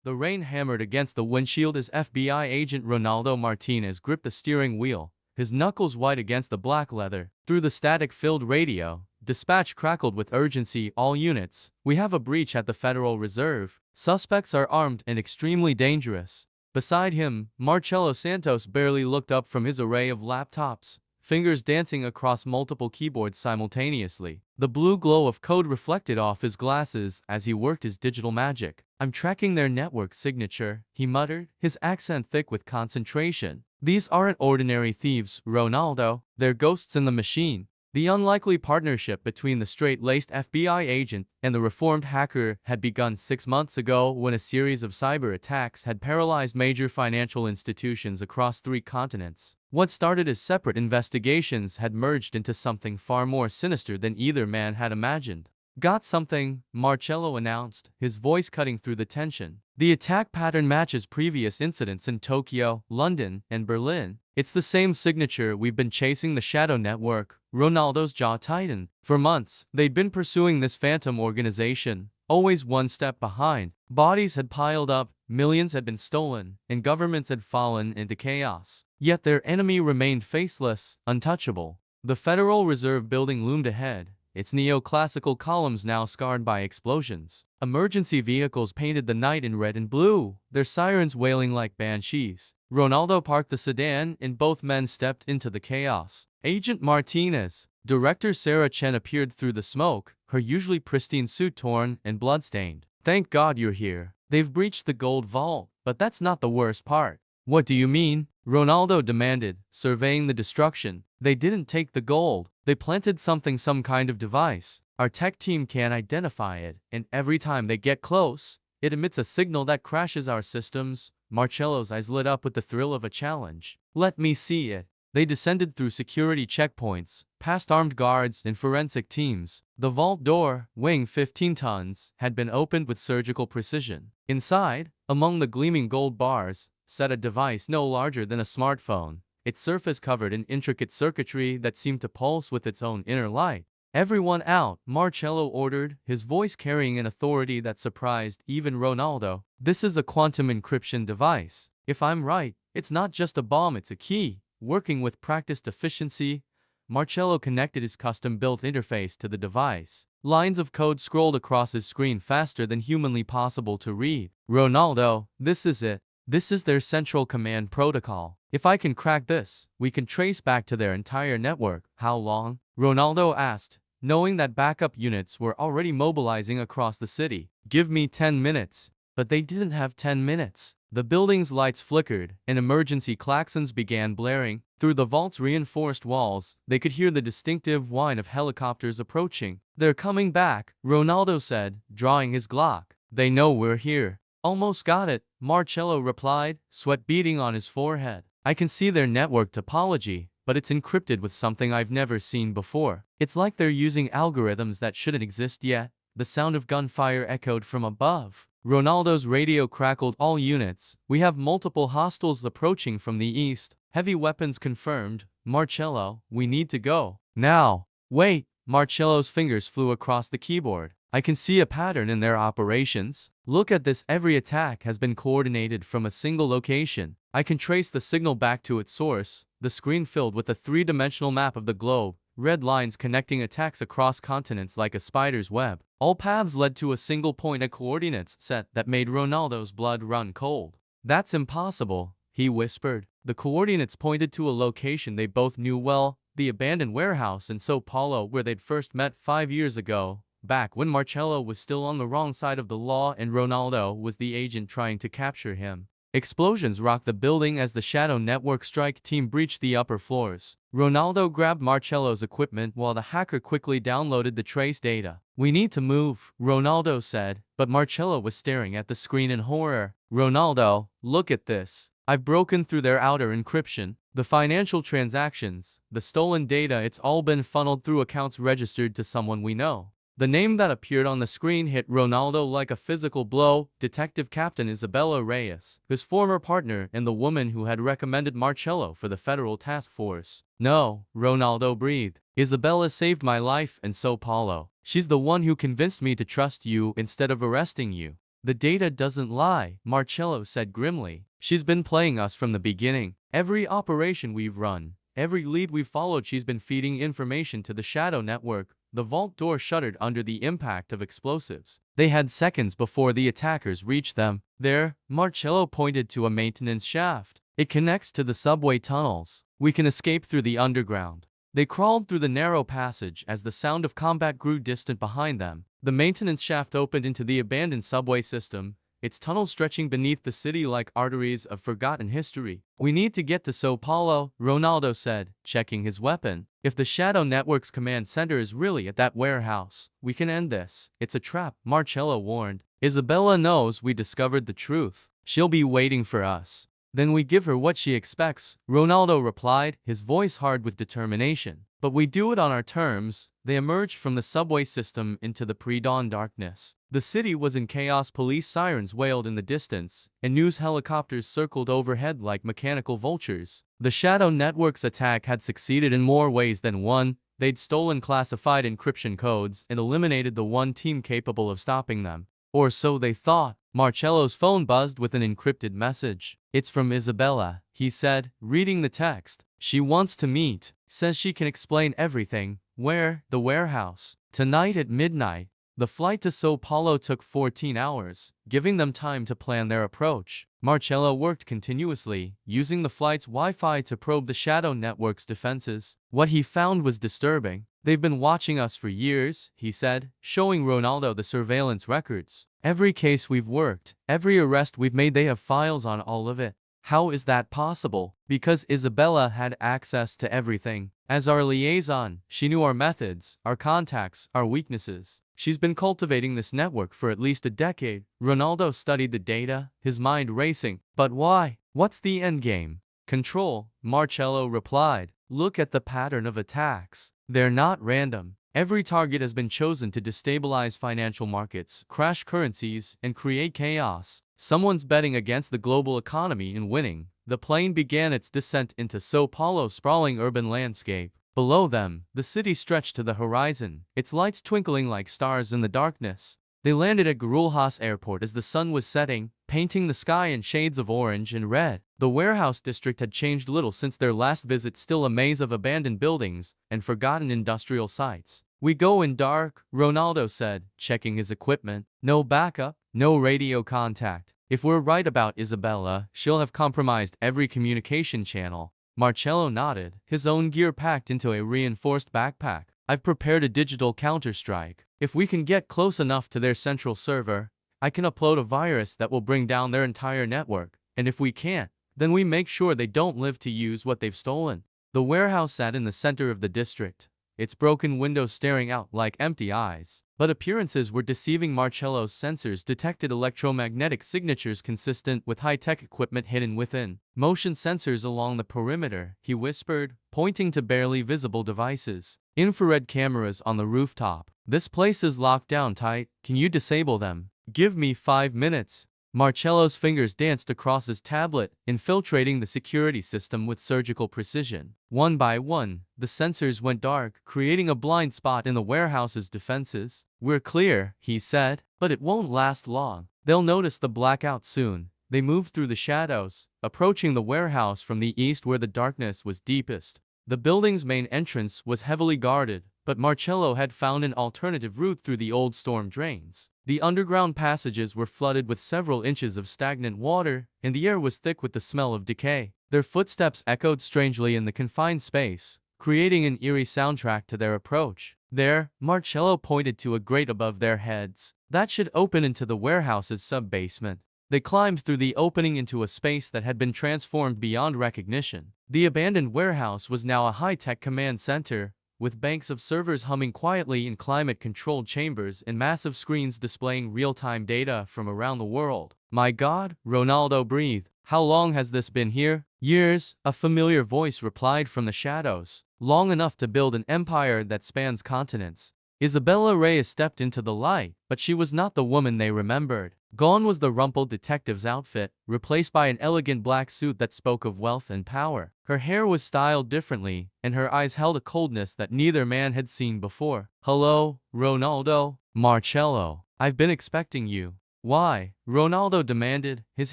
The rain hammered against the windshield as FBI agent Ronaldo Martinez gripped the steering wheel, his knuckles white against the black leather. Through the static-filled radio, dispatch crackled with urgency. All units, we have a breach at the Federal Reserve. Suspects are armed and extremely dangerous. Beside him, Marcelo Santos barely looked up from his array of laptops, fingers dancing across multiple keyboards simultaneously. The blue glow of code reflected off his glasses as he worked his digital magic. "I'm tracking their network signature," he muttered, his accent thick with concentration. "These aren't ordinary thieves, Ronaldo. They're ghosts in the machine." The unlikely partnership between the straight-laced FBI agent and the reformed hacker had begun 6 months ago when a series of cyber attacks had paralyzed major financial institutions across 3 continents. What started as separate investigations had merged into something far more sinister than either man had imagined. "Got something," Marcelo announced, his voice cutting through the tension. "The attack pattern matches previous incidents in Tokyo, London, and Berlin. It's the same signature we've been chasing, the Shadow Network." Ronaldo's jaw tightened. For months, they'd been pursuing this phantom organization, always one step behind. Bodies had piled up, millions had been stolen, and governments had fallen into chaos. Yet their enemy remained faceless, untouchable. The Federal Reserve building loomed ahead, its neoclassical columns now scarred by explosions. Emergency vehicles painted the night in red and blue, their sirens wailing like banshees. Ronaldo parked the sedan and both men stepped into the chaos. Agent Martinez, Director Sarah Chen appeared through the smoke, her usually pristine suit torn and bloodstained. "Thank God you're here. They've breached the gold vault, but that's not the worst part." "What do you mean?" Ronaldo demanded, surveying the destruction. "They didn't take the gold. They planted something, some kind of device. Our tech team can't identify it, and every time they get close, it emits a signal that crashes our systems." Marcelo's eyes lit up with the thrill of a challenge. "Let me see it." They descended through security checkpoints, past armed guards and forensic teams. The vault door, weighing 15 tons, had been opened with surgical precision. Inside, among the gleaming gold bars, sat a device no larger than a smartphone, its surface covered in intricate circuitry that seemed to pulse with its own inner light. "Everyone out," Marcelo ordered, his voice carrying an authority that surprised even Ronaldo. "This is a quantum encryption device. If I'm right, it's not just a bomb, it's a key." Working with practiced efficiency, Marcelo connected his custom-built interface to the device. Lines of code scrolled across his screen faster than humanly possible to read. "Ronaldo, this is it. This is their central command protocol. If I can crack this, we can trace back to their entire network." "How long?" Ronaldo asked, knowing that backup units were already mobilizing across the city. "Give me 10 minutes. But they didn't have 10 minutes. The building's lights flickered, and emergency klaxons began blaring. Through the vault's reinforced walls, they could hear the distinctive whine of helicopters approaching. "They're coming back," Ronaldo said, drawing his Glock. "They know we're here." "Almost got it," Marcelo replied, sweat beading on his forehead. "I can see their network topology, but it's encrypted with something I've never seen before. It's like they're using algorithms that shouldn't exist yet." The sound of gunfire echoed from above. Ronaldo's radio crackled. "All units, we have multiple hostiles approaching from the east. Heavy weapons confirmed. Marcelo, we need to go. Now." "Wait." Marcelo's fingers flew across the keyboard. "I can see a pattern in their operations. Look at this. Every attack has been coordinated from a single location. I can trace the signal back to its source." The screen filled with a 3-dimensional map of the globe, red lines connecting attacks across continents like a spider's web. All paths led to a single point, a coordinates set that made Ronaldo's blood run cold. "That's impossible," he whispered. The coordinates pointed to a location they both knew well, the abandoned warehouse in Sao Paulo where they'd first met 5 years ago, back when Marcelo was still on the wrong side of the law and Ronaldo was the agent trying to capture him. Explosions rocked the building as the Shadow Network strike team breached the upper floors. Ronaldo grabbed Marcelo's equipment while the hacker quickly downloaded the trace data. "We need to move," Ronaldo said, but Marcelo was staring at the screen in horror. "Ronaldo, look at this. I've broken through their outer encryption. The financial transactions, the stolen data, it's all been funneled through accounts registered to someone we know." The name that appeared on the screen hit Ronaldo like a physical blow: Detective Captain Isabella Reyes, his former partner and the woman who had recommended Marcelo for the federal task force. "No," Ronaldo breathed. "Isabella saved my life in Sao Paulo. She's the one who convinced me to trust you instead of arresting you." The data doesn't lie, Marcelo said grimly. She's been playing us from the beginning. Every operation we've run, every lead we've followed, she's been feeding information to the shadow network. The vault door shuddered under the impact of explosives. They had seconds before the attackers reached them. There, Marcelo pointed to a maintenance shaft. It connects to the subway tunnels. We can escape through the underground. They crawled through the narrow passage as the sound of combat grew distant behind them. The maintenance shaft opened into the abandoned subway system, its tunnels stretching beneath the city like arteries of forgotten history. We need to get to Sao Paulo, Ronaldo said, checking his weapon. If the Shadow Network's command center is really at that warehouse, we can end this. It's a trap, Marcelo warned. Isabella knows we discovered the truth. She'll be waiting for us. Then we give her what she expects, Ronaldo replied, his voice hard with determination. But we do it on our terms. They emerged from the subway system into the pre-dawn darkness. The city was in chaos. Police sirens wailed in the distance, and news helicopters circled overhead like mechanical vultures. The Shadow Network's attack had succeeded in more ways than one. They'd stolen classified encryption codes and eliminated the one team capable of stopping them. Or so they thought. Marcello's phone buzzed with an encrypted message. It's from Isabella, he said, reading the text. She wants to meet. Says she can explain everything. Where? The warehouse. Tonight at midnight. The flight to Sao Paulo took 14 hours, giving them time to plan their approach. Marcello worked continuously, using the flight's Wi-Fi to probe the Shadow Network's defenses. What he found was disturbing. They've been watching us for years, he said, showing Ronaldo the surveillance records. Every case we've worked, every arrest we've made, they have files on all of it. How is that possible? Because Isabella had access to everything. As our liaison, she knew our methods, our contacts, our weaknesses. She's been cultivating this network for at least a decade. Ronaldo studied the data, his mind racing. But why? What's the endgame? Control, Marcello replied. Look at the pattern of attacks. They're not random. Every target has been chosen to destabilize financial markets, crash currencies, and create chaos. Someone's betting against the global economy and winning. The plane began its descent into Sao Paulo's sprawling urban landscape. Below them, the city stretched to the horizon, its lights twinkling like stars in the darkness. They landed at Guarulhos Airport as the sun was setting, painting the sky in shades of orange and red. The warehouse district had changed little since their last visit, still a maze of abandoned buildings and forgotten industrial sites. We go in dark, Ronaldo said, checking his equipment. No backup, no radio contact. If we're right about Isabella, she'll have compromised every communication channel. Marcello nodded, his own gear packed into a reinforced backpack. I've prepared a digital counterstrike. If we can get close enough to their central server, I can upload a virus that will bring down their entire network. And if we can't, then we make sure they don't live to use what they've stolen. The warehouse sat in the center of the district, its broken windows staring out like empty eyes. But appearances were deceiving. Marcello's sensors detected electromagnetic signatures consistent with high-tech equipment hidden within. Motion sensors along the perimeter, he whispered, pointing to barely visible devices. Infrared cameras on the rooftop. This place is locked down tight. Can you disable them? Give me 5 minutes. Marcello's fingers danced across his tablet, infiltrating the security system with surgical precision. One by one, the sensors went dark, creating a blind spot in the warehouse's defenses. We're clear, he said, but it won't last long. They'll notice the blackout soon. They moved through the shadows, approaching the warehouse from the east where the darkness was deepest. The building's main entrance was heavily guarded, but Marcello had found an alternative route through the old storm drains. The underground passages were flooded with several inches of stagnant water, and the air was thick with the smell of decay. Their footsteps echoed strangely in the confined space, creating an eerie soundtrack to their approach. There, Marcello pointed to a grate above their heads. That should open into the warehouse's sub-basement. They climbed through the opening into a space that had been transformed beyond recognition. The abandoned warehouse was now a high-tech command center, with banks of servers humming quietly in climate-controlled chambers and massive screens displaying real-time data from around the world. My God, Ronaldo breathed. How long has this been here? Years, a familiar voice replied from the shadows. Long enough to build an empire that spans continents. Isabella Reyes stepped into the light, but she was not the woman they remembered. Gone was the rumpled detective's outfit, replaced by an elegant black suit that spoke of wealth and power. Her hair was styled differently, and her eyes held a coldness that neither man had seen before. Hello, Ronaldo. Marcello. I've been expecting you. Why? Ronaldo demanded, his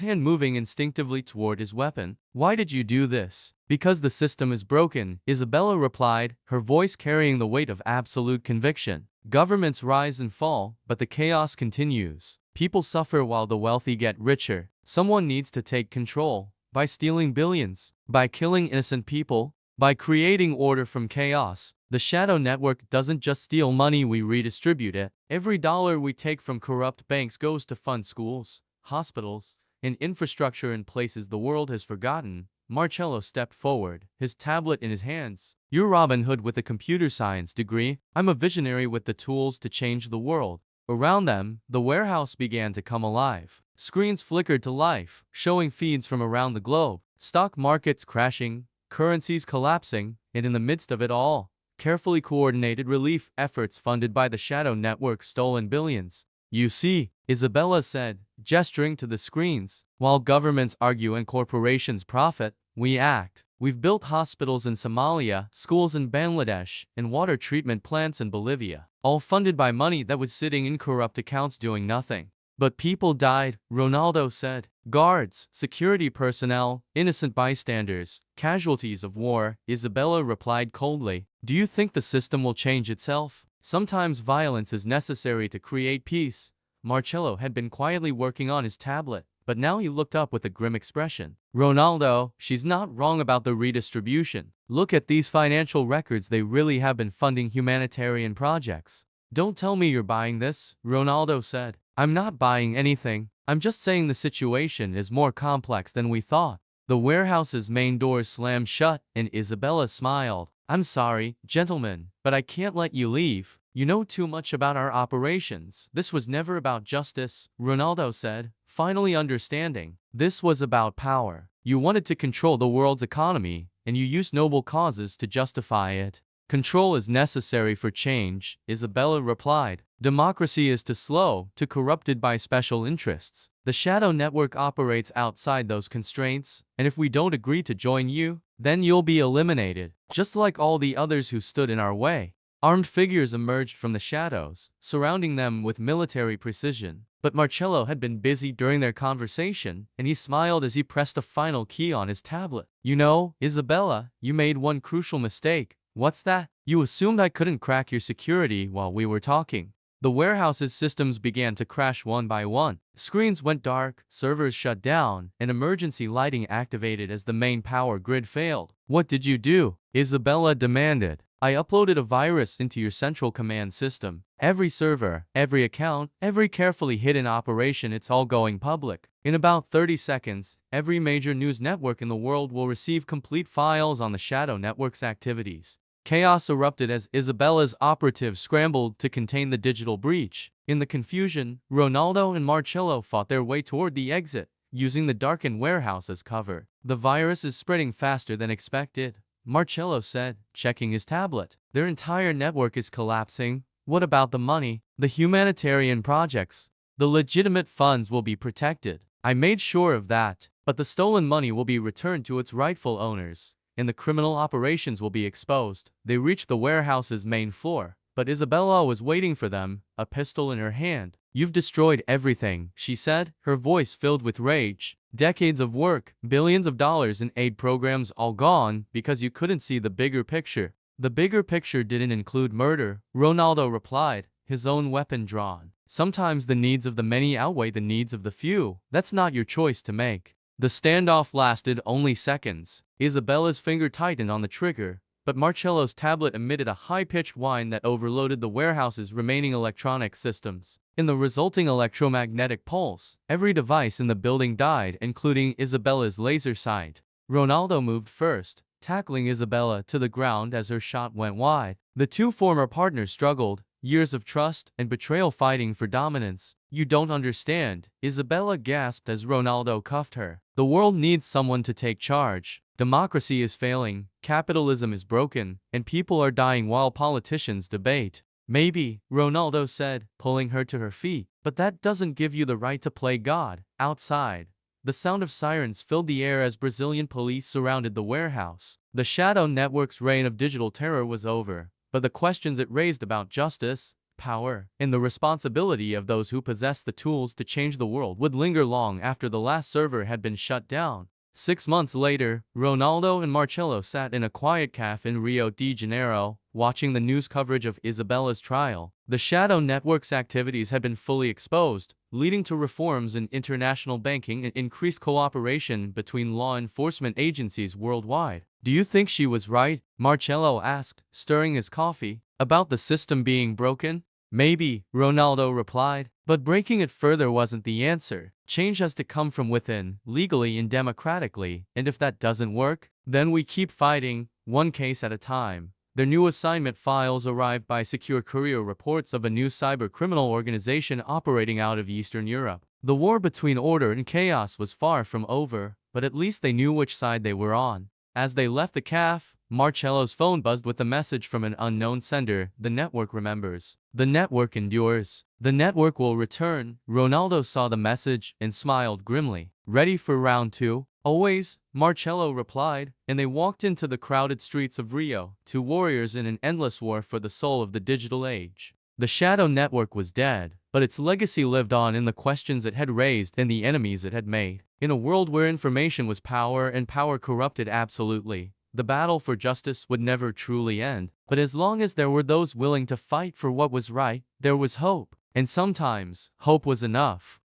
hand moving instinctively toward his weapon. Why did you do this? Because the system is broken, Isabella replied, her voice carrying the weight of absolute conviction. Governments rise and fall, but the chaos continues. People suffer while the wealthy get richer. Someone needs to take control. By stealing billions. By killing innocent people. By creating order from chaos. The shadow network doesn't just steal money, we redistribute it. Every dollar we take from corrupt banks goes to fund schools, hospitals, and infrastructure in places the world has forgotten. Marcelo stepped forward, his tablet in his hands. You're Robin Hood with a computer science degree. I'm a visionary with the tools to change the world. Around them, the warehouse began to come alive. Screens flickered to life, showing feeds from around the globe. Stock markets crashing, currencies collapsing, and in the midst of it all, carefully coordinated relief efforts funded by the shadow network stolen billions. You see, Isabella said, gesturing to the screens, while governments argue and corporations profit, we act. We've built hospitals in Somalia, schools in Bangladesh, and water treatment plants in Bolivia, all funded by money that was sitting in corrupt accounts doing nothing. But people died, Ronaldo said. Guards, security personnel, innocent bystanders, casualties of war, Isabella replied coldly. Do you think the system will change itself? Sometimes violence is necessary to create peace. Marcelo had been quietly working on his tablet, but now he looked up with a grim expression. Ronaldo, she's not wrong about the redistribution. Look at these financial records, they really have been funding humanitarian projects. Don't tell me you're buying this, Ronaldo said. I'm not buying anything. I'm just saying the situation is more complex than we thought. The warehouse's main doors slammed shut, and Isabella smiled. I'm sorry, gentlemen, but I can't let you leave. You know too much about our operations. This was never about justice, Ronaldo said, finally understanding. This was about power. You wanted to control the world's economy, and you used noble causes to justify it. Control is necessary for change, Isabella replied. Democracy is too slow, too corrupted by special interests. The shadow network operates outside those constraints, and if we don't agree to join you, then you'll be eliminated, just like all the others who stood in our way. Armed figures emerged from the shadows, surrounding them with military precision. But Marcelo had been busy during their conversation, and he smiled as he pressed a final key on his tablet. You know, Isabella, you made one crucial mistake. What's that? You assumed I couldn't crack your security while we were talking. The warehouse's systems began to crash one by one. Screens went dark, servers shut down, and emergency lighting activated as the main power grid failed. What did you do? Isabella demanded. I uploaded a virus into your central command system. Every server, every account, every carefully hidden operation, it's all going public. In about 30 seconds, every major news network in the world will receive complete files on the shadow network's activities. Chaos erupted as Isabella's operatives scrambled to contain the digital breach. In the confusion, Ronaldo and Marcelo fought their way toward the exit, using the darkened warehouse as cover. The virus is spreading faster than expected, Marcelo said, checking his tablet. Their entire network is collapsing. What about the money? The humanitarian projects? The legitimate funds will be protected. I made sure of that. But the stolen money will be returned to its rightful owners, and the criminal operations will be exposed. They reached the warehouse's main floor, but Isabella was waiting for them, a pistol in her hand. You've destroyed everything, she said, her voice filled with rage. Decades of work, billions of dollars in aid programs all gone because you couldn't see the bigger picture. The bigger picture didn't include murder, Ronaldo replied, his own weapon drawn. Sometimes the needs of the many outweigh the needs of the few. That's not your choice to make. The standoff lasted only seconds. Isabella's finger tightened on the trigger, but Marcello's tablet emitted a high-pitched whine that overloaded the warehouse's remaining electronic systems. In the resulting electromagnetic pulse, every device in the building died, including Isabella's laser sight. Ronaldo moved first, tackling Isabella to the ground as her shot went wide. The two former partners struggled, years of trust and betrayal fighting for dominance. You don't understand, Isabella gasped as Ronaldo cuffed her. The world needs someone to take charge. Democracy is failing, capitalism is broken, and people are dying while politicians debate. Maybe, Ronaldo said, pulling her to her feet, but that doesn't give you the right to play God. Outside, the sound of sirens filled the air as Brazilian police surrounded the warehouse. The shadow network's reign of digital terror was over, but the questions it raised about justice, power, and the responsibility of those who possess the tools to change the world would linger long after the last server had been shut down. 6 months later, Ronaldo and Marcelo sat in a quiet cafe in Rio de Janeiro, watching the news coverage of Isabella's trial. The shadow network's activities had been fully exposed, leading to reforms in international banking and increased cooperation between law enforcement agencies worldwide. "Do you think she was right?" Marcelo asked, stirring his coffee. "About the system being broken?" "Maybe," Ronaldo replied, "but breaking it further wasn't the answer. Change has to come from within, legally and democratically, and if that doesn't work, then we keep fighting, one case at a time." Their new assignment files arrived by secure courier reports of a new cyber-criminal organization operating out of Eastern Europe. The war between order and chaos was far from over, but at least they knew which side they were on. As they left the cafe, Marcello's phone buzzed with a message from an unknown sender. "The network remembers. The network endures. The network will return." Ronaldo saw the message and smiled grimly. "Ready for round two?" "Always," Marcello replied, and they walked into the crowded streets of Rio, two warriors in an endless war for the soul of the digital age. The shadow network was dead, but its legacy lived on in the questions it had raised and the enemies it had made. In a world where information was power and power corrupted absolutely, the battle for justice would never truly end. But as long as there were those willing to fight for what was right, there was hope. And sometimes, hope was enough.